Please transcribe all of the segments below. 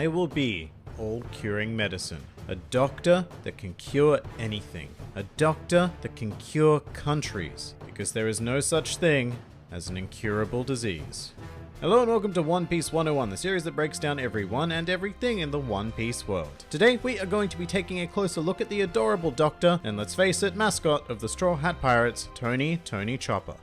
I will be all-curing medicine. A doctor that can cure anything. A doctor that can cure countries. Because there is no such thing as an incurable disease. Hello and welcome to One Piece 101, the series that breaks down everyone and everything in the One Piece world. Today we are going to be taking a closer look at the adorable doctor, and let's face it, mascot of the Straw Hat Pirates, Tony Chopper.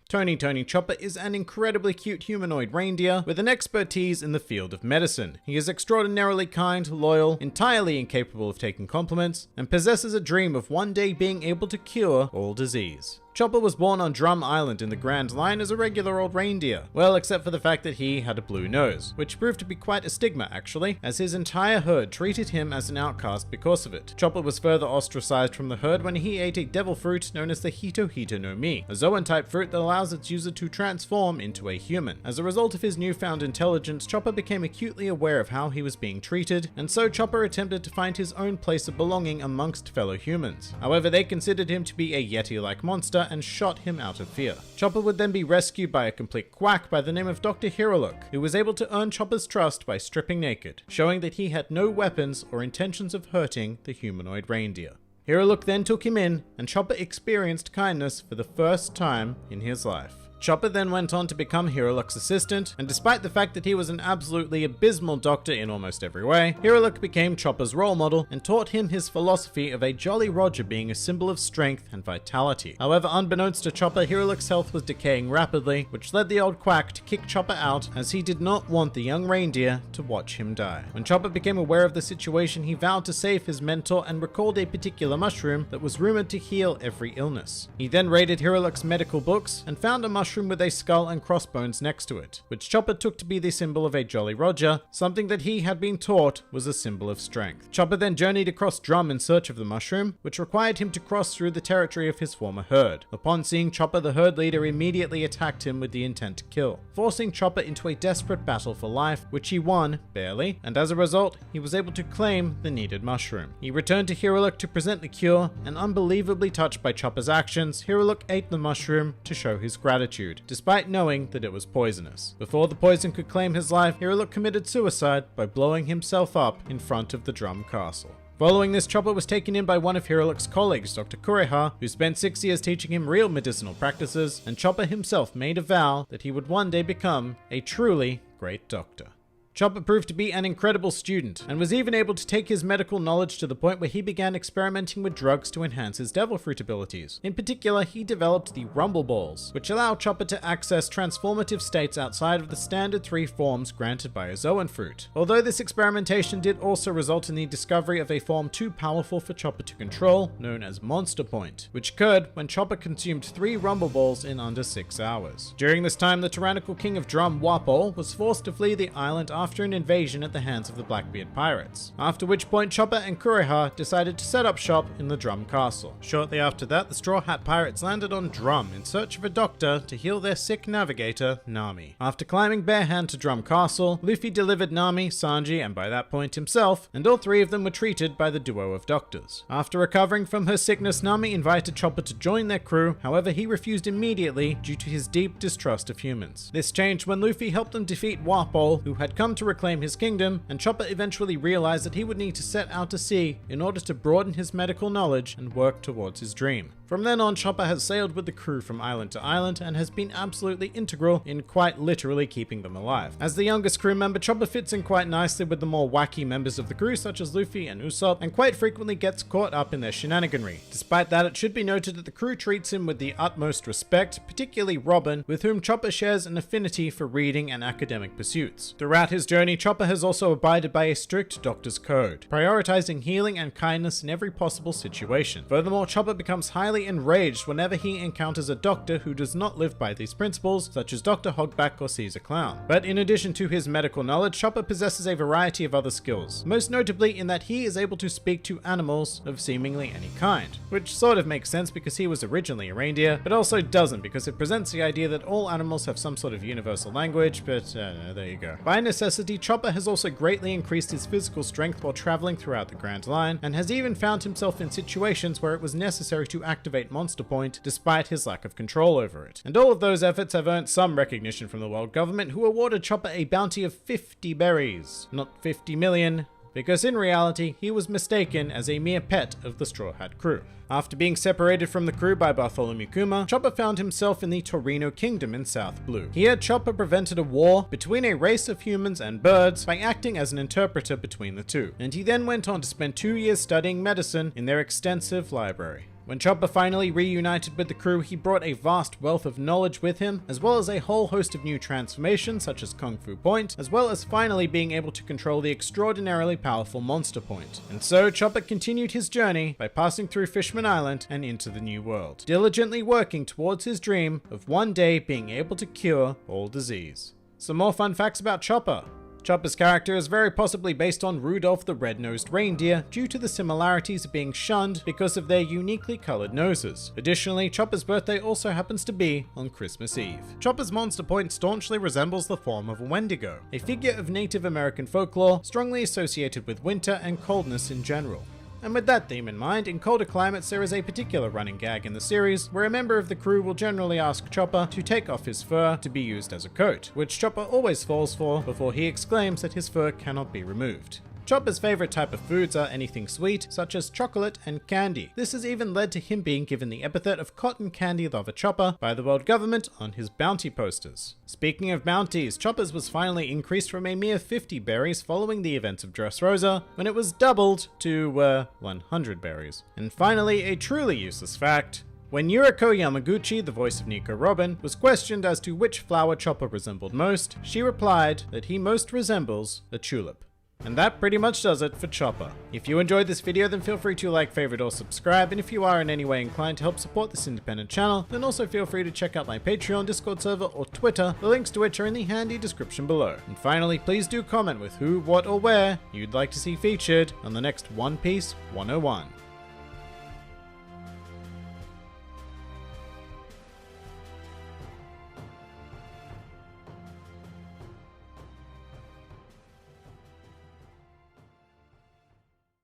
Tony Chopper is an incredibly cute humanoid reindeer with an expertise in the field of medicine. He is extraordinarily kind, loyal, entirely incapable of taking compliments, and possesses a dream of one day being able to cure all disease. Chopper was born on Drum Island in the Grand Line as a regular old reindeer. Well, except for the fact that he had a blue nose, which proved to be quite a stigma actually, as his entire herd treated him as an outcast because of it. Chopper was further ostracized from the herd when he ate a devil fruit known as the Hito Hito no Mi, a Zoan-type fruit that allows its user to transform into a human. As a result of his newfound intelligence, Chopper became acutely aware of how he was being treated, and so Chopper attempted to find his own place of belonging amongst fellow humans. However, they considered him to be a Yeti-like monster and shot him out of fear. Chopper would then be rescued by a complete quack by the name of Dr. Hiruluk, who was able to earn Chopper's trust by stripping naked, showing that he had no weapons or intentions of hurting the humanoid reindeer. Hiruluk then took him in, and Chopper experienced kindness for the first time in his life. Chopper then went on to become Hiruluk's assistant, and despite the fact that he was an absolutely abysmal doctor in almost every way, Hiruluk became Chopper's role model and taught him his philosophy of a Jolly Roger being a symbol of strength and vitality. However, unbeknownst to Chopper, Hiruluk's health was decaying rapidly, which led the old quack to kick Chopper out as he did not want the young reindeer to watch him die. When Chopper became aware of the situation, he vowed to save his mentor and recalled a particular mushroom that was rumored to heal every illness. He then raided Hiruluk's medical books and found a mushroom with a skull and crossbones next to it, which Chopper took to be the symbol of a Jolly Roger, something that he had been taught was a symbol of strength. Chopper then journeyed across Drum in search of the mushroom, which required him to cross through the territory of his former herd. Upon seeing Chopper, the herd leader immediately attacked him with the intent to kill, forcing Chopper into a desperate battle for life, which he won, barely, and as a result, he was able to claim the needed mushroom. He returned to Hiruluk to present the cure, and unbelievably touched by Chopper's actions, Hiruluk ate the mushroom to show his gratitude, despite knowing that it was poisonous. Before the poison could claim his life, Hiruluk committed suicide by blowing himself up in front of the Drum Castle. Following this, Chopper was taken in by one of Hiruluk's colleagues, Dr. Kureha, who spent 6 years teaching him real medicinal practices, and Chopper himself made a vow that he would one day become a truly great doctor. Chopper proved to be an incredible student, and was even able to take his medical knowledge to the point where he began experimenting with drugs to enhance his devil fruit abilities. In particular, he developed the Rumble Balls, which allow Chopper to access transformative states outside of the standard 3 forms granted by a Zoan fruit. Although this experimentation did also result in the discovery of a form too powerful for Chopper to control, known as Monster Point, which occurred when Chopper consumed 3 Rumble Balls in under 6 hours. During this time, the tyrannical king of Drum, Wapol, was forced to flee the island after an invasion at the hands of the Blackbeard pirates, after which point Chopper and Kureha decided to set up shop in the Drum Castle. Shortly after that, the Straw Hat Pirates landed on Drum in search of a doctor to heal their sick navigator, Nami. After climbing barehand to Drum Castle, Luffy delivered Nami, Sanji, and by that point himself, and all 3 of them were treated by the duo of doctors. After recovering from her sickness, Nami invited Chopper to join their crew, however he refused immediately due to his deep distrust of humans. This changed when Luffy helped them defeat Wapol, who had come to reclaim his kingdom, and Chopper eventually realized that he would need to set out to sea in order to broaden his medical knowledge and work towards his dream. From then on, Chopper has sailed with the crew from island to island and has been absolutely integral in quite literally keeping them alive. As the youngest crew member, Chopper fits in quite nicely with the more wacky members of the crew such as Luffy and Usopp, and quite frequently gets caught up in their shenaniganry. Despite that, it should be noted that the crew treats him with the utmost respect, particularly Robin, with whom Chopper shares an affinity for reading and academic pursuits. Throughout his journey, Chopper has also abided by a strict doctor's code, prioritizing healing and kindness in every possible situation. Furthermore, Chopper becomes highly enraged whenever he encounters a doctor who does not live by these principles, such as Dr. Hogback or Caesar Clown. But in addition to his medical knowledge, Chopper possesses a variety of other skills, most notably in that he is able to speak to animals of seemingly any kind, which sort of makes sense because he was originally a reindeer, but also doesn't because it presents the idea that all animals have some sort of universal language, but there you go. By necessity, Chopper has also greatly increased his physical strength while traveling throughout the Grand Line, and has even found himself in situations where it was necessary to activate activate Monster Point despite his lack of control over it. And all of those efforts have earned some recognition from the world government, who awarded Chopper a bounty of 50 berries, not 50 million, because in reality, he was mistaken as a mere pet of the Straw Hat crew. After being separated from the crew by Bartholomew Kuma, Chopper found himself in the Torino Kingdom in South Blue. Here, Chopper prevented a war between a race of humans and birds by acting as an interpreter between the two, and he then went on to spend 2 years studying medicine in their extensive library. When Chopper finally reunited with the crew, he brought a vast wealth of knowledge with him, as well as a whole host of new transformations such as Kung Fu Point, as well as finally being able to control the extraordinarily powerful Monster Point. And so Chopper continued his journey by passing through Fishman Island and into the New World, diligently working towards his dream of one day being able to cure all disease. Some more fun facts about Chopper. Chopper's character is very possibly based on Rudolph the Red-Nosed Reindeer due to the similarities being shunned because of their uniquely colored noses. Additionally, Chopper's birthday also happens to be on Christmas Eve. Chopper's Monster Point staunchly resembles the form of a Wendigo, a figure of Native American folklore strongly associated with winter and coldness in general. And with that theme in mind, in colder climates there is a particular running gag in the series where a member of the crew will generally ask Chopper to take off his fur to be used as a coat, which Chopper always falls for before he exclaims that his fur cannot be removed. Chopper's favorite type of foods are anything sweet, such as chocolate and candy. This has even led to him being given the epithet of Cotton Candy Lover Chopper by the world government on his bounty posters. Speaking of bounties, Chopper's was finally increased from a mere 50 berries following the events of Dressrosa, when it was doubled to, 100 berries. And finally, a truly useless fact. When Yuriko Yamaguchi, the voice of Nico Robin, was questioned as to which flower Chopper resembled most, she replied that he most resembles a tulip. And that pretty much does it for Chopper. If you enjoyed this video, then feel free to like, favorite, or subscribe, and if you are in any way inclined to help support this independent channel, then also feel free to check out my Patreon, Discord server, or Twitter, the links to which are in the handy description below. And finally, please do comment with who, what, or where you'd like to see featured on the next One Piece 101.